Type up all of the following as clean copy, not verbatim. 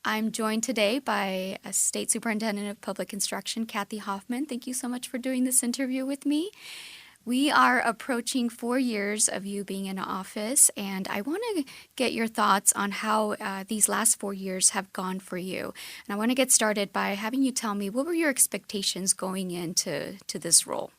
I'm joined today by a State Superintendent of Public Instruction, Kathy Hoffman. Thank you so much for doing this interview with me. We are approaching 4 years of you being in office, and I want to get your thoughts on how these last 4 years have gone for you. And I want to get started by having you tell me, what were your expectations going into this role?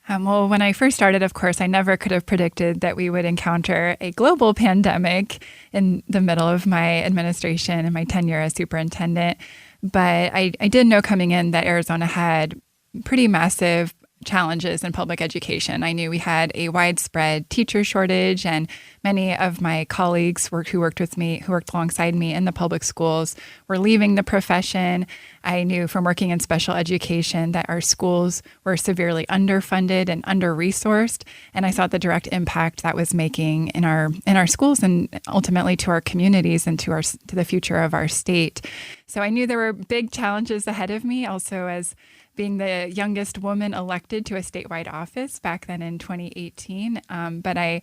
Well, when I first started, of course, I never could have predicted that we would encounter a global pandemic in the middle of my administration and my tenure as superintendent. But I did know coming in that Arizona had pretty massive challenges in public education. I knew we had a widespread teacher shortage, and many of my colleagues who worked alongside me in the public schools were leaving the profession. I knew from working in special education that our schools were severely underfunded and under-resourced, and I saw the direct impact that was making in our schools and ultimately to our communities and to the future of our state. So I knew there were big challenges ahead of me, also as being the youngest woman elected to a statewide office back then in 2018. But I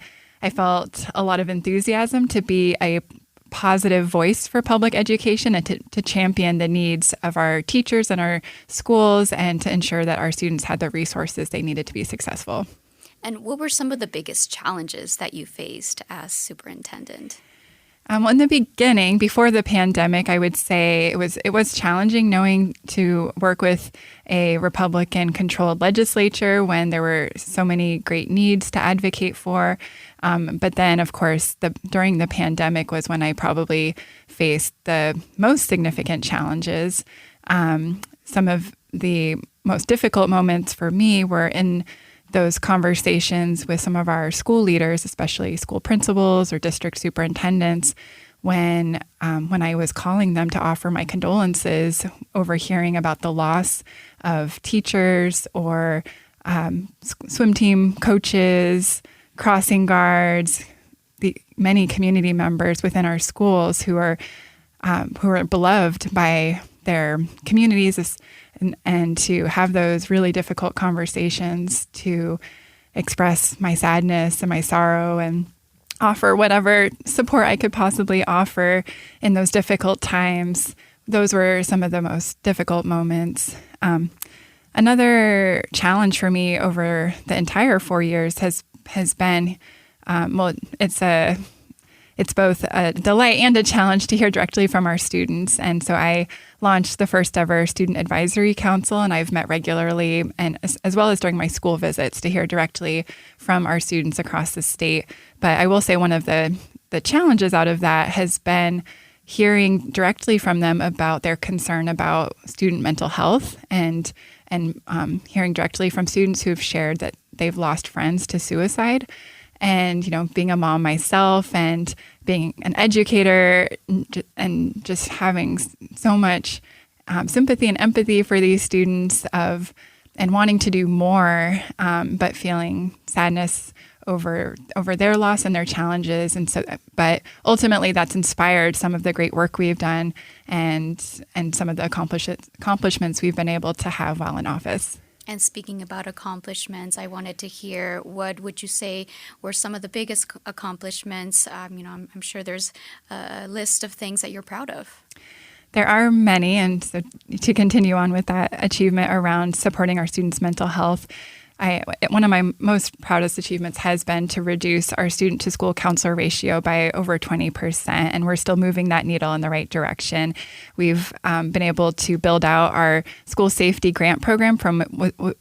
felt a lot of enthusiasm to be a positive voice for public education and to champion the needs of our teachers and our schools and to ensure that our students had the resources they needed to be successful. And what were some of the biggest challenges that you faced as superintendent? In the beginning, before the pandemic, I would say it was challenging knowing to work with a Republican-controlled legislature when there were so many great needs to advocate for. But then, of course, during the pandemic was when I probably faced the most significant challenges. Some of the most difficult moments for me were in those conversations with some of our school leaders, especially school principals or district superintendents, when I was calling them to offer my condolences over hearing about the loss of teachers or swim team coaches, crossing guards, the many community members within our schools who are beloved by their communities, and to have those really difficult conversations to express my sadness and my sorrow and offer whatever support I could possibly offer in those difficult times. Those were some of the most difficult moments. Another challenge for me over the entire 4 years has been, it's both a delight and a challenge to hear directly from our students. And so I launched the first ever Student Advisory Council, and I've met regularly, and as well as during my school visits, to hear directly from our students across the state. But I will say one of the challenges out of that has been hearing directly from them about their concern about student mental health and hearing directly from students who have shared that they've lost friends to suicide. And, being a mom myself and being an educator and just having so much sympathy and empathy for these students and wanting to do more, but feeling sadness over their loss and their challenges. But ultimately that's inspired some of the great work we've done and some of the accomplishments we've been able to have while in office. And speaking about accomplishments, I wanted to hear, what would you say were some of the biggest accomplishments? I'm sure there's a list of things that you're proud of. There are many, and so to continue on with that achievement around supporting our students' mental health, one of my most proudest achievements has been to reduce our student-to-school counselor ratio by over 20%, and we're still moving that needle in the right direction. We've been able to build out our school safety grant program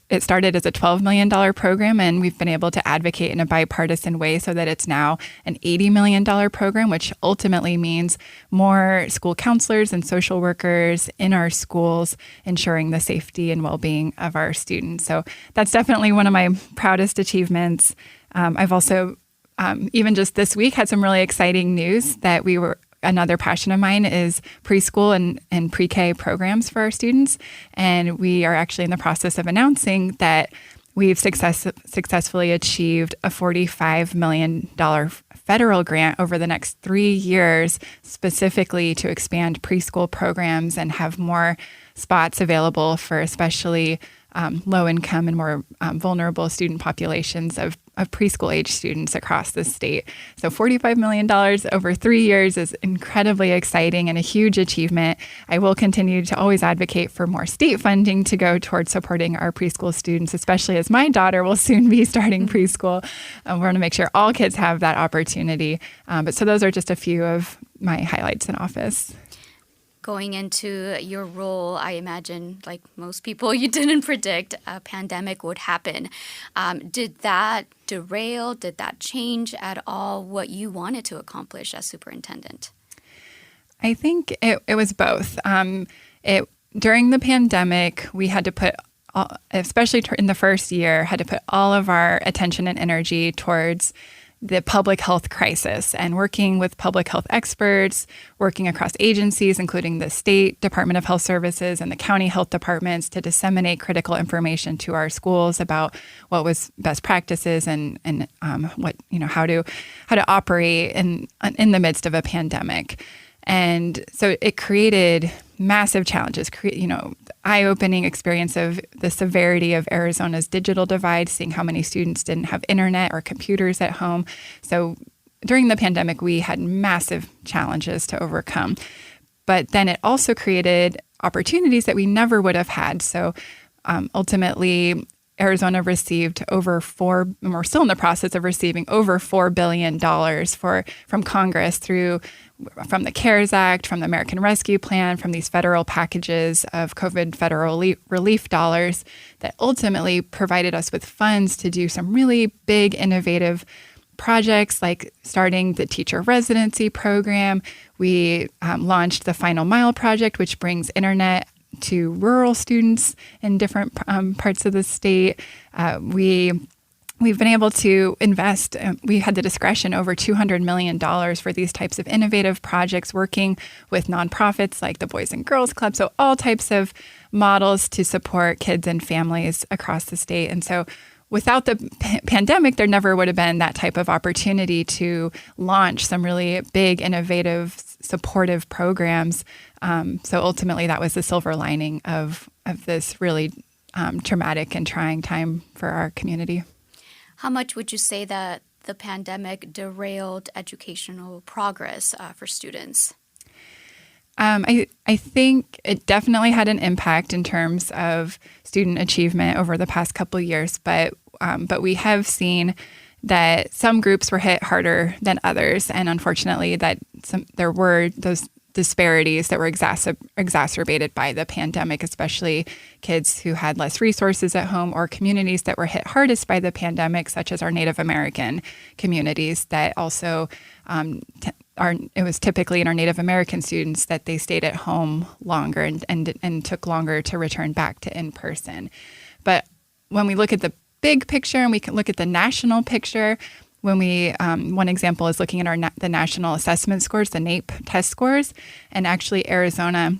it started as a $12 million program, and we've been able to advocate in a bipartisan way so that it's now an $80 million program, which ultimately means more school counselors and social workers in our schools ensuring the safety and well-being of our students. So that's definitely one of my proudest achievements. I've also, even just this week, had some really exciting news that another passion of mine is preschool and pre-K programs for our students. And we are actually in the process of announcing that we've successfully achieved a $45 million federal grant over the next 3 years, specifically to expand preschool programs and have more spots available for especially low-income and more vulnerable student populations of of preschool age students across the state. So $45 million over 3 years is incredibly exciting and a huge achievement. I will continue to always advocate for more state funding to go towards supporting our preschool students, especially as my daughter will soon be starting preschool. We want to make sure all kids have that opportunity. But so those are just a few of my highlights in office. Going into your role, I imagine, like most people, you didn't predict a pandemic would happen. Did that derail, did that change at all what you wanted to accomplish as superintendent? I think it was both. During the pandemic, we had to put, especially in the first year, had to put all of our attention and energy towards the public health crisis and working with public health experts, working across agencies, including the State Department of Health Services and the county health departments, to disseminate critical information to our schools about what was best practices and what, how to operate in the midst of a pandemic. And so it created massive challenges, eye-opening experience of the severity of Arizona's digital divide, seeing how many students didn't have internet or computers at home. So during the pandemic, we had massive challenges to overcome. But then it also created opportunities that we never would have had. So ultimately, Arizona received and we're still in the process of receiving over $4 billion from Congress from the CARES Act, from the American Rescue Plan, from these federal packages of COVID federal relief dollars that ultimately provided us with funds to do some really big, innovative projects like starting the teacher residency program. We launched the Final Mile project, which brings internet to rural students in different parts of the state. We've been able to invest, we had the discretion over $200 million for these types of innovative projects, working with nonprofits like the Boys and Girls Club. So all types of models to support kids and families across the state. And so without the pandemic, there never would have been that type of opportunity to launch some really big, innovative, supportive programs. So ultimately, that was the silver lining of this really traumatic and trying time for our community. How much would you say that the pandemic derailed educational progress for students? I think it definitely had an impact in terms of student achievement over the past couple of years, but we have seen that some groups were hit harder than others, and unfortunately, that there were those disparities that were exacerbated by the pandemic, especially kids who had less resources at home, or communities that were hit hardest by the pandemic, such as our Native American communities that also it was typically in our Native American students that they stayed at home longer and took longer to return back to in-person. But when we look at the big picture and we can look at the national picture, when we one example is looking at the national assessment scores, the NAEP test scores, and actually Arizona,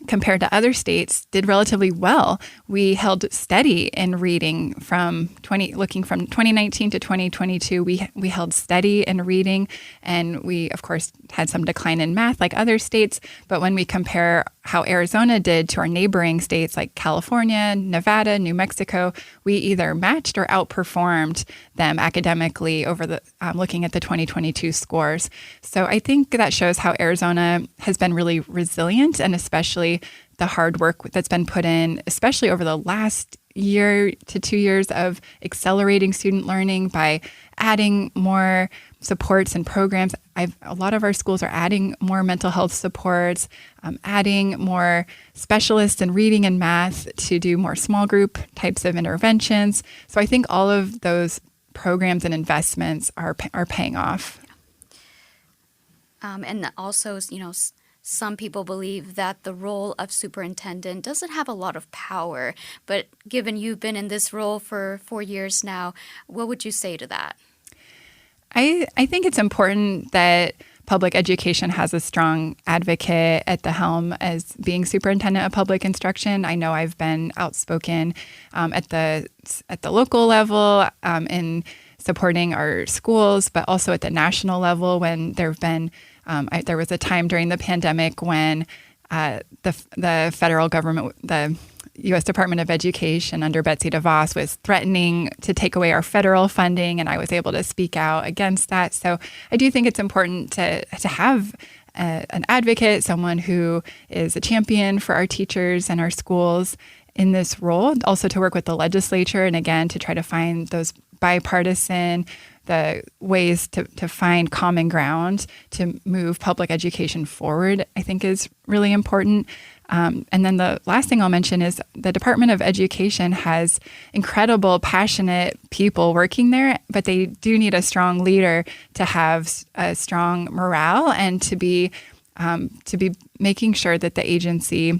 compared to other states, did relatively well. We held steady in reading looking from 2019 to 2022. We held steady in reading, and we, of course, had some decline in math like other states. But when we compare how Arizona did to our neighboring states like California, Nevada, New Mexico, we either matched or outperformed them academically over the looking at the 2022 scores. So I think that shows how Arizona has been really resilient, and especially the hard work that's been put in, especially over the last year to 2 years of accelerating student learning by adding more supports and programs. A lot of our schools are adding more mental health supports, adding more specialists in reading and math to do more small group types of interventions. So I think all of those programs and investments are paying off. And also, some people believe that the role of superintendent doesn't have a lot of power. But given you've been in this role for 4 years now, what would you say to that? I think it's important that public education has a strong advocate at the helm as being superintendent of public instruction. I know I've been outspoken at the local level in supporting our schools, but also at the national level when there have been there was a time during the pandemic when the federal government, the U.S. Department of Education under Betsy DeVos was threatening to take away our federal funding, and I was able to speak out against that. So I do think it's important to have an advocate, someone who is a champion for our teachers and our schools in this role, also to work with the legislature and again to try to find those bipartisan the ways to find common ground to move public education forward, I think is really important. And then the last thing I'll mention is the Department of Education has incredible, passionate people working there, but they do need a strong leader to have a strong morale and to be making sure that the agency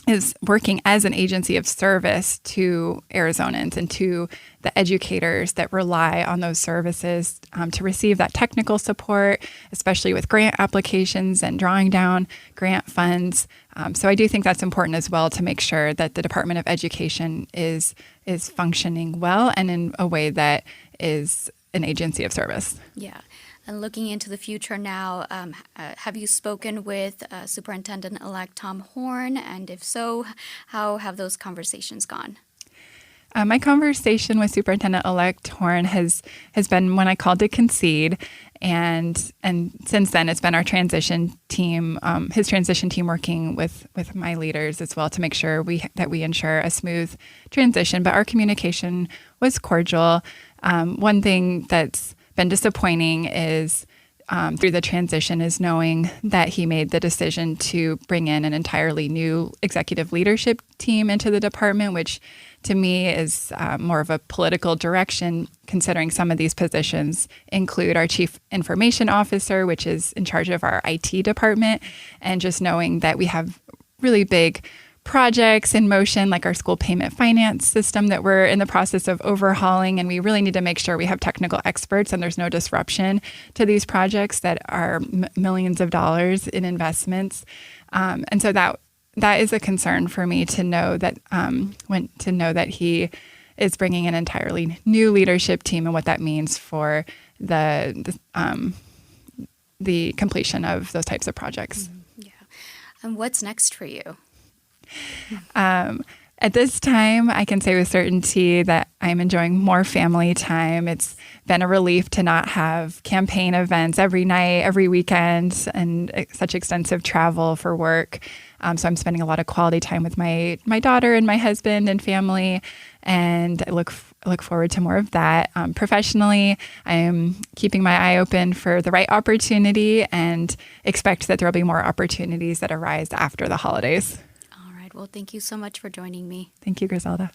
is working as an agency of service to Arizonans and to the educators that rely on those services to receive that technical support, especially with grant applications and drawing down grant funds. So I do think that's important as well to make sure that the Department of Education is functioning well and in a way that is an agency of service. Yeah. And looking into the future now, have you spoken with Superintendent-elect Tom Horn? And if so, how have those conversations gone? My conversation with Superintendent-elect Horn has been when I called to concede, and since then it's been our transition team, his transition team working with my leaders as well to make sure that we ensure a smooth transition. But our communication was cordial. One thing that's been disappointing is through the transition is knowing that he made the decision to bring in an entirely new executive leadership team into the department, which to me is more of a political direction, considering some of these positions include our chief information officer, which is in charge of our IT department, and just knowing that we have really big projects in motion, like our school payment finance system that we're in the process of overhauling. And we really need to make sure we have technical experts and there's no disruption to these projects that are millions of dollars in investments. And so that is a concern for me to know that that he is bringing an entirely new leadership team and what that means for the completion of those types of projects. Yeah. And what's next for you? At this time, I can say with certainty that I'm enjoying more family time. It's been a relief to not have campaign events every night, every weekend, and such extensive travel for work. So I'm spending a lot of quality time with my daughter and my husband and family, and I look forward to more of that. Professionally, I am keeping my eye open for the right opportunity and expect that there will be more opportunities that arise after the holidays. Well, thank you so much for joining me. Thank you, Griselda.